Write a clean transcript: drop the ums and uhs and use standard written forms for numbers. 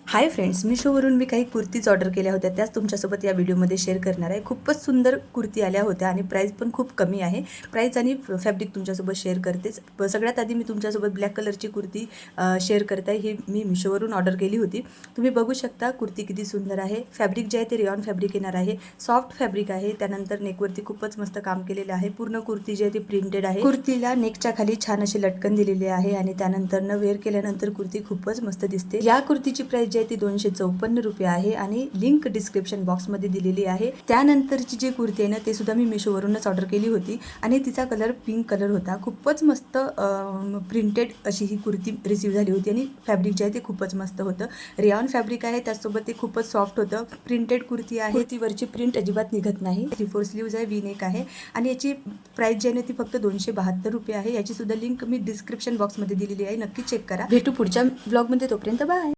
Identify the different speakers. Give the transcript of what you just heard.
Speaker 1: Hi friends, मिशोवरून मी काही kurtis order केल्या होत्या, त्याच तुमच्यासोबत या व्हिडिओमध्ये शेअर करणार आहे। खूपच सुंदर कुर्ती आल्या होत्या आणि प्राईस पण खूप कमी आहे। प्राईस आणि फॅब्रिक तुमच्यासोबत शेअर करतेच। सगळ्यात आधी मी तुमच्यासोबत ब्लॅक कलरची कुर्ती शेअर करत आहे। ही मी मिशोवरून ऑर्डर केली होती। तुम्ही बघू शकता कुर्ती किती सुंदर आहे। फॅब्रिक जे आहे ते रेयॉन फॅब्रिक येणार आहे, सॉफ्ट फॅब्रिक आहे। त्यानंतर नेकवरती खूपच मस्त काम केलेलं आहे। पूर्ण कुर्ती जी आहे ती प्रिंटेड आहे। कुर्तीला नेकच्या खाली छान असे लटकन दिलेले आहे आणि त्यानंतर वेअर केल्यानंतर कुर्ती खूपच मस्त दिसते। या कुर्तीची प्राइस जी आहे ती 254 रुपये आहे आणि लिंक डिस्क्रिप्शन बॉक्समध्ये दिलेली आहे। त्यानंतरची जी कुर्ती आहे ना ते सुद्धा मी मिशोवरूनच ऑर्डर केली होती आणि तिचा कलर पिंक कलर होता। खूपच मस्त प्रिंटेड अशी ही कुर्ती रिसीव झाली होती आणि फॅब्रिक जे आहे ते खूपच मस्त होतं। रेयॉन फॅब्रिक आहे, त्याचसोबत ते खूपच सॉफ्ट होतं। प्रिंटेड कुर्ती आहे, कुर्तीवरची प्रिंट अजिबात निघत नाही। 3/4 स्लीव्ज आहे, वी नेक आहे आणि याची प्राइस जी आहे ती फक्त 272 रुपये आहे। याची सुद्धा लिंक मी डिस्क्रिप्शन बॉक्समध्ये दिलेली आहे, नक्की चेक करा। भेटू पुढच्या व्लॉगमध्ये, तोपर्यंत बाय।